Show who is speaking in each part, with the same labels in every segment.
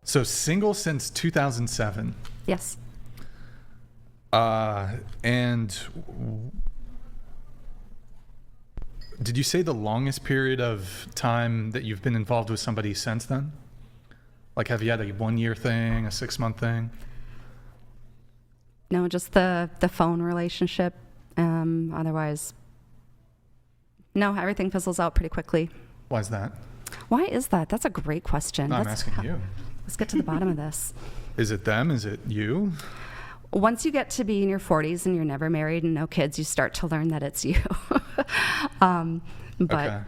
Speaker 1: So single since 2007.
Speaker 2: Yes.
Speaker 1: And did you say the longest period of time that you've been involved with somebody since then? Like, have you had a 1 year thing, a 6 month thing?
Speaker 2: No, just the phone relationship. Otherwise, no, everything fizzles out pretty quickly.
Speaker 1: Why is that?
Speaker 2: Why is that? That's a great question.
Speaker 1: No, I'm asking you.
Speaker 2: Let's get to the bottom of this.
Speaker 1: Is it them? Is it you?
Speaker 2: Once you get to be in your 40s and you're never married and no kids, you start to learn that it's you.
Speaker 1: Okay.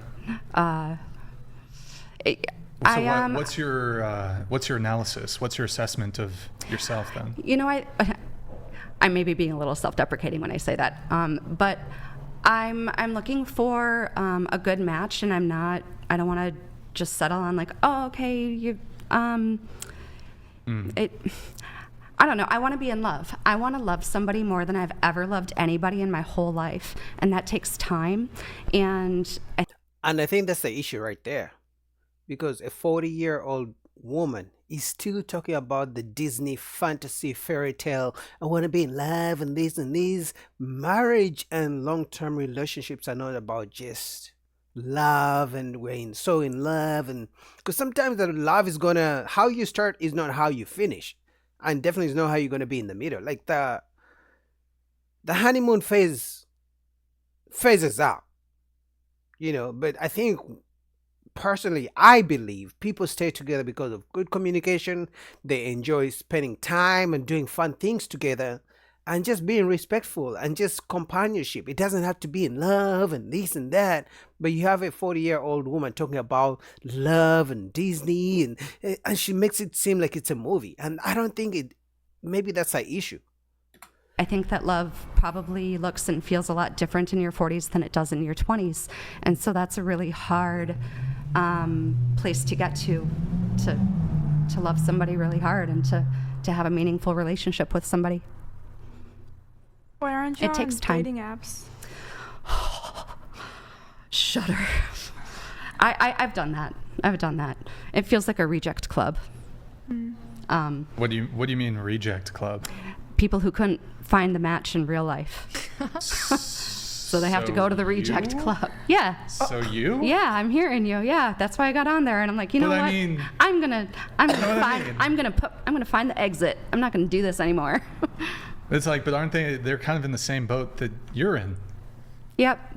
Speaker 1: What's your analysis? What's your assessment of yourself then?
Speaker 2: You know, I may be being a little self-deprecating when I say that, but I'm looking for a good match, and I don't want to just settle on like, oh, okay, I don't know. I want to be in love. I want to love somebody more than I've ever loved anybody in my whole life, and that takes time. And
Speaker 3: I think that's the issue right there, because a 40-year-old woman is still talking about the Disney fantasy fairy tale. I want to be in love and this and these. Marriage and long-term relationships are not about just love and so in love, and because sometimes the love is gonna, how you start is not how you finish, and definitely is not how you're gonna be in the middle. Like the honeymoon phase phases out, but I think personally, I believe people stay together because of good communication. They enjoy spending time and doing fun things together, and just being respectful and just companionship. It doesn't have to be in love and this and that. But you have a 40-year-old woman talking about love and Disney, and she makes it seem like it's a movie. And I don't think maybe that's an issue.
Speaker 2: I think that love probably looks and feels a lot different in your 40s than it does in your 20s. And so that's a really hard place to get to love somebody really hard and to have a meaningful relationship with somebody.
Speaker 4: Why aren't you
Speaker 2: It takes
Speaker 4: on
Speaker 2: time.
Speaker 4: dating apps?
Speaker 2: Shudder. I've done that. It feels like a reject club.
Speaker 1: What do you mean reject club?
Speaker 2: People who couldn't find the match in real life. So they have to go to the reject club. Yeah.
Speaker 1: So you?
Speaker 2: Yeah, I'm hearing you. Yeah, that's why I got on there, and I'm like, you know
Speaker 1: But I
Speaker 2: what?
Speaker 1: mean-
Speaker 2: I'm gonna find the exit. I'm not gonna do this anymore.
Speaker 1: It's like, but aren't they're kind of in the same boat that you're in?
Speaker 2: Yep.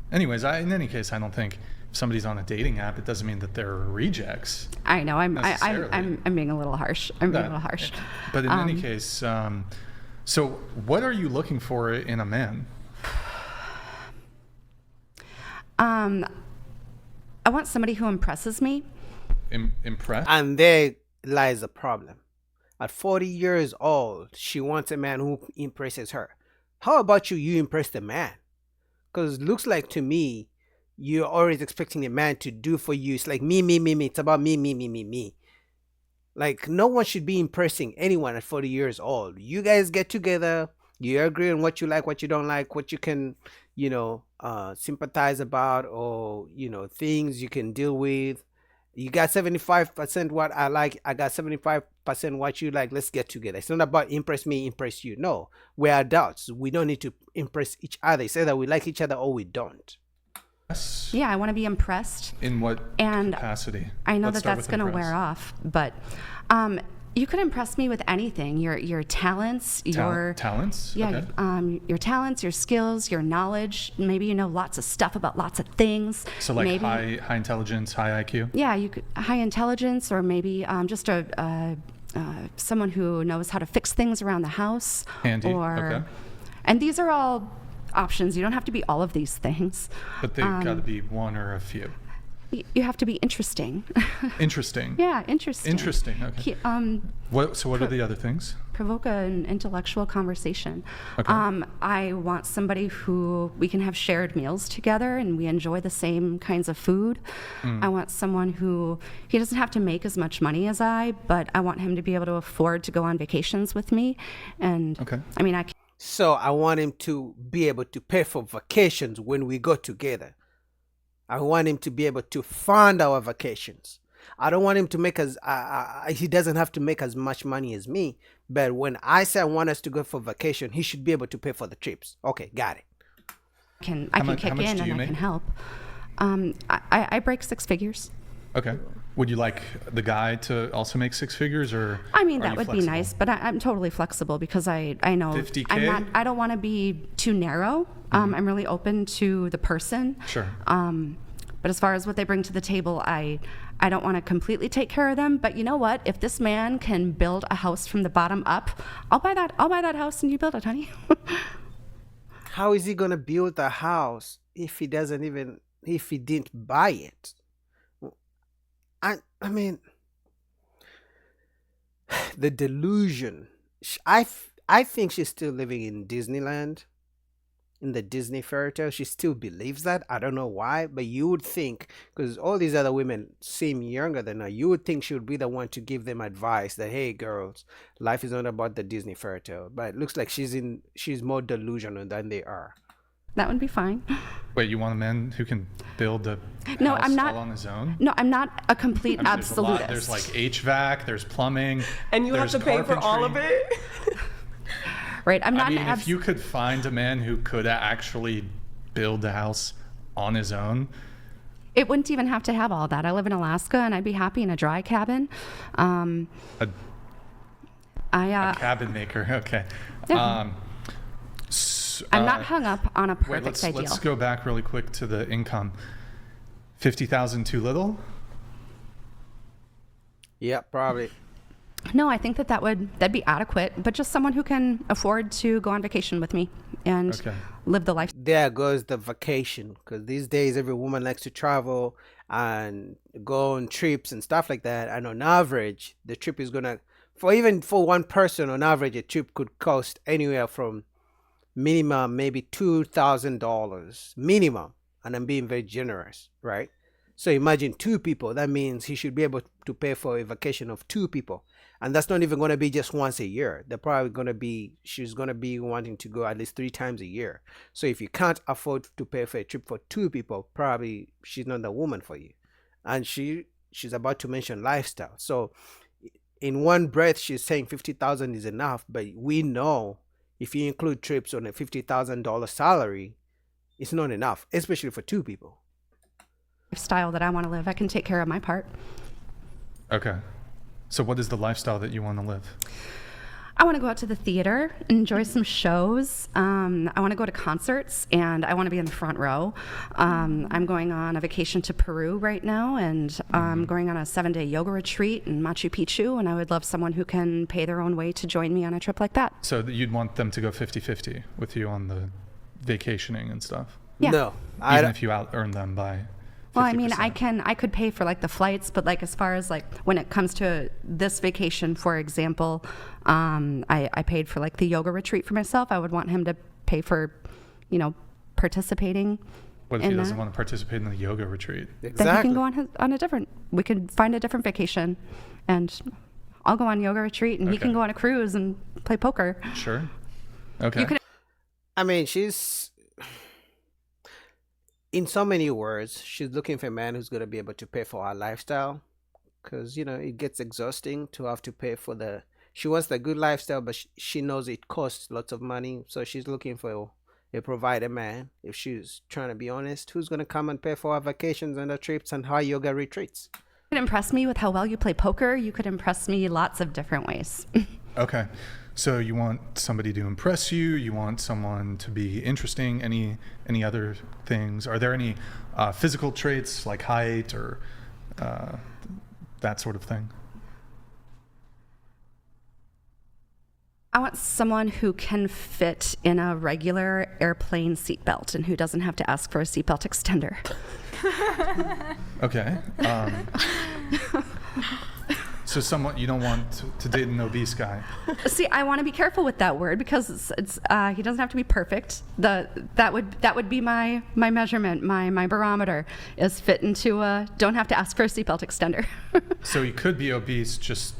Speaker 1: Anyways, in any case, I don't think if somebody's on a dating app, it doesn't mean that they're rejects.
Speaker 2: I know. I'm
Speaker 1: Necessarily.
Speaker 2: being a little harsh.
Speaker 1: But in any case, so what are you looking for in a man?
Speaker 2: I want somebody who impresses me.
Speaker 1: Impressed?
Speaker 3: And there lies a problem. At 40 years old, she wants a man who impresses her. How about you impress the man? Because looks like to me, you're always expecting a man to do for you. It's like me. It's about me. Like, no one should be impressing anyone at 40 years old. You guys get together, you agree on what you like, what you don't like, what you can, sympathize about, or, things you can deal with. You got 75% what I like, I got 75% what you like. Let's get together. It's not about impress me, impress you. No, we're adults. We don't need to impress each other. It's either we like each other or we don't.
Speaker 1: Yes.
Speaker 2: Yeah, I want to be impressed.
Speaker 1: In what capacity?
Speaker 2: I know
Speaker 1: Let's
Speaker 2: that
Speaker 1: start
Speaker 2: that's
Speaker 1: with
Speaker 2: going to
Speaker 1: impress.
Speaker 2: wear off, but you could impress me with anything. Your talents,
Speaker 1: talents?
Speaker 2: yeah,
Speaker 1: Okay.
Speaker 2: Your talents, your skills, your knowledge. Maybe you know lots of stuff about lots of things.
Speaker 1: So like
Speaker 2: maybe,
Speaker 1: high intelligence, high IQ?
Speaker 2: Yeah, you could high intelligence, or maybe just someone who knows how to fix things around the house.
Speaker 1: Handy.
Speaker 2: Or,
Speaker 1: Okay.
Speaker 2: And these are all options. You don't have to be all of these things.
Speaker 1: But they've got to be one or a few.
Speaker 2: You have to be interesting.
Speaker 1: Interesting.
Speaker 2: Yeah, interesting.
Speaker 1: Interesting. Okay. What are the other things?
Speaker 2: Provoke an intellectual conversation.
Speaker 1: Okay.
Speaker 2: I want somebody who we can have shared meals together and we enjoy the same kinds of food. I want someone who, he doesn't have to make as much money as I, but I want him to be able to afford to go on vacations with me. And
Speaker 1: Okay.
Speaker 2: I mean, I can.
Speaker 3: So I want him to be able to pay for vacations when we go together. I want him to be able to fund our vacations. I don't want him to make as he doesn't have to make as much money as me. But when I say I want us to go for vacation, he should be able to pay for the trips. Okay, got it.
Speaker 2: I can
Speaker 1: How
Speaker 2: kick
Speaker 1: much
Speaker 2: in
Speaker 1: do
Speaker 2: and
Speaker 1: you
Speaker 2: I
Speaker 1: make?
Speaker 2: can help. I break six figures.
Speaker 1: Okay. Would you like the guy to also make six figures, or
Speaker 2: I mean,
Speaker 1: are
Speaker 2: that
Speaker 1: you
Speaker 2: would
Speaker 1: flexible?
Speaker 2: be nice, but I'm totally flexible because I know
Speaker 1: 50K?
Speaker 2: I don't want to be too narrow. I'm really open to the person.
Speaker 1: Sure.
Speaker 2: But as far as what they bring to the table, I don't want to completely take care of them. But you know what? If this man can build a house from the bottom up, I'll buy that house and you build it, honey.
Speaker 3: How is he gonna build a house if he didn't buy it? I mean, the delusion. I think she's still living in Disneyland, in the Disney fairy tale. She still believes that. I don't know why, but you would think, because all these other women seem younger than her, you would think she would be the one to give them advice that, hey girls, life is not about the Disney fairy tale. But it looks like she's more delusional than they are.
Speaker 2: That would be fine.
Speaker 1: Wait, you want a man who can build a
Speaker 2: No,
Speaker 1: house
Speaker 2: I'm not-
Speaker 1: all on his own?
Speaker 2: No, I'm not a complete
Speaker 1: I mean, there's a lot.
Speaker 2: absolutist.
Speaker 1: There's like HVAC, there's plumbing,
Speaker 5: And you have
Speaker 1: there's
Speaker 5: to pay for all of
Speaker 1: carpentry.
Speaker 5: it?
Speaker 2: Right? I'm not
Speaker 1: I mean,
Speaker 2: an
Speaker 1: if you could find a man who could actually build a house on his own,
Speaker 2: It wouldn't even have to have all that. I live in Alaska, and I'd be happy in a dry cabin.
Speaker 1: a
Speaker 2: I
Speaker 1: cabin maker. Okay.
Speaker 2: Yeah. I'm not hung up on a
Speaker 1: Wait,
Speaker 2: perfect ideal.
Speaker 1: let's go back really quick to the income. 50,000 too little?
Speaker 3: Yeah, probably.
Speaker 2: No, I think that'd be adequate, but just someone who can afford to go on vacation with me and
Speaker 1: Okay.
Speaker 2: live the life.
Speaker 3: There goes the vacation, because these days every woman likes to travel and go on trips and stuff like that. And on average, the trip is gonna, for one person, on average, a trip could cost anywhere from minimum maybe $2,000 minimum, and I'm being very generous, right? So imagine two people. That means he should be able to pay for a vacation of two people. And that's not even going to be just once a year. She's going to be wanting to go at least 3 times a year. So if you can't afford to pay for a trip for two people, probably she's not the woman for you. And she's about to mention lifestyle. So in one breath, she's saying 50,000 is enough. But we know if you include trips on a $50,000 salary, it's not enough, especially for two people.
Speaker 2: Lifestyle that I want to live. I can take care of my part.
Speaker 1: Okay. So what is the lifestyle that you want to live?
Speaker 2: I want to go out to the theater, enjoy some shows. I want to go to concerts, and I want to be in the front row. I'm going on a vacation to Peru right now, and I'm going on a 7-day yoga retreat in Machu Picchu, and I would love someone who can pay their own way to join me on a trip like that.
Speaker 1: So that you'd want them to go 50-50 with you on the vacationing and stuff,
Speaker 2: Yeah.
Speaker 3: No, I
Speaker 1: even
Speaker 3: don't.
Speaker 1: if you out earn them by 50%.
Speaker 2: Well, I mean, I could pay for like the flights, but like as far as like when it comes to this vacation, for example, I paid for like the yoga retreat for myself. I would want him to pay for, participating.
Speaker 1: What if he
Speaker 2: in
Speaker 1: doesn't
Speaker 2: that.
Speaker 1: want to participate in the yoga retreat?
Speaker 2: Then he
Speaker 3: Exactly.
Speaker 2: can go on a different. We could find a different vacation, and I'll go on yoga retreat, and he can
Speaker 1: Okay.
Speaker 2: go on a cruise and play poker.
Speaker 1: Sure. Okay.
Speaker 2: You could
Speaker 3: I mean, she's, in so many words, she's looking for a man who's going to be able to pay for her lifestyle. Because, it gets exhausting to have to pay for she wants the good lifestyle, but she knows it costs lots of money. So she's looking for a provider man, if she's trying to be honest, who's going to come and pay for her vacations and her trips and her yoga retreats.
Speaker 2: could impress me with how well you play poker. You could impress me lots of different ways.
Speaker 1: Okay. So you want somebody to impress you. You want someone to be interesting. Any other things? Are there any physical traits like height or that sort of thing?
Speaker 2: I want someone who can fit in a regular airplane seatbelt and who doesn't have to ask for a seatbelt extender.
Speaker 1: Okay. So someone you don't want to date an obese guy.
Speaker 2: See, I want to be careful with that word because it's he doesn't have to be perfect. That would be my measurement, my barometer is fit into a don't have to ask for a seatbelt extender.
Speaker 1: So he could be obese, just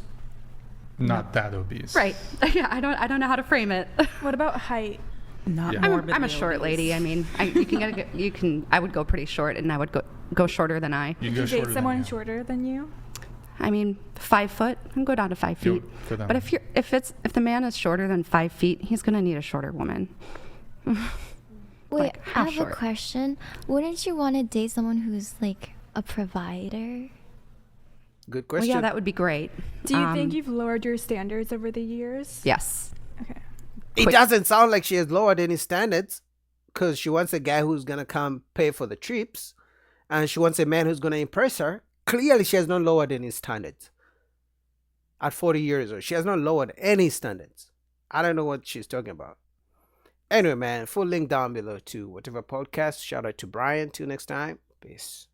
Speaker 1: not that obese.
Speaker 2: Right. Yeah, I don't know how to frame it.
Speaker 4: What about height?
Speaker 5: Not
Speaker 1: Yeah.
Speaker 5: morbidly
Speaker 2: I'm a short
Speaker 5: obese.
Speaker 2: lady. I mean, I would go pretty short, and I would go shorter than I.
Speaker 1: You'd
Speaker 4: Would
Speaker 1: go
Speaker 4: you
Speaker 1: shorter
Speaker 4: date someone
Speaker 1: than you.
Speaker 4: shorter than you?
Speaker 2: I mean, 5 foot, and go down to 5
Speaker 1: Do
Speaker 2: feet.
Speaker 1: it for them.
Speaker 2: But if the man is shorter than 5 feet, he's going to need a shorter woman.
Speaker 5: Wait,
Speaker 2: Like,
Speaker 5: I
Speaker 2: how
Speaker 5: have
Speaker 2: short?
Speaker 5: a question. Wouldn't you want to date someone who's like a provider?
Speaker 3: Good
Speaker 2: Well,
Speaker 3: question.
Speaker 2: yeah, that would be great.
Speaker 4: Do you think
Speaker 2: Um,
Speaker 4: you've lowered your standards over the years?
Speaker 2: Yes.
Speaker 4: Okay.
Speaker 3: It
Speaker 2: quick-
Speaker 3: doesn't sound like she has lowered any standards because she wants a guy who's going to come pay for the trips and she wants a man who's going to impress her. Clearly, she has not lowered any standards. At 40 years old, she has not lowered any standards. I don't know what she's talking about. Anyway, man, full link down below to whatever podcast. Shout out to Brian. Till next time. Peace.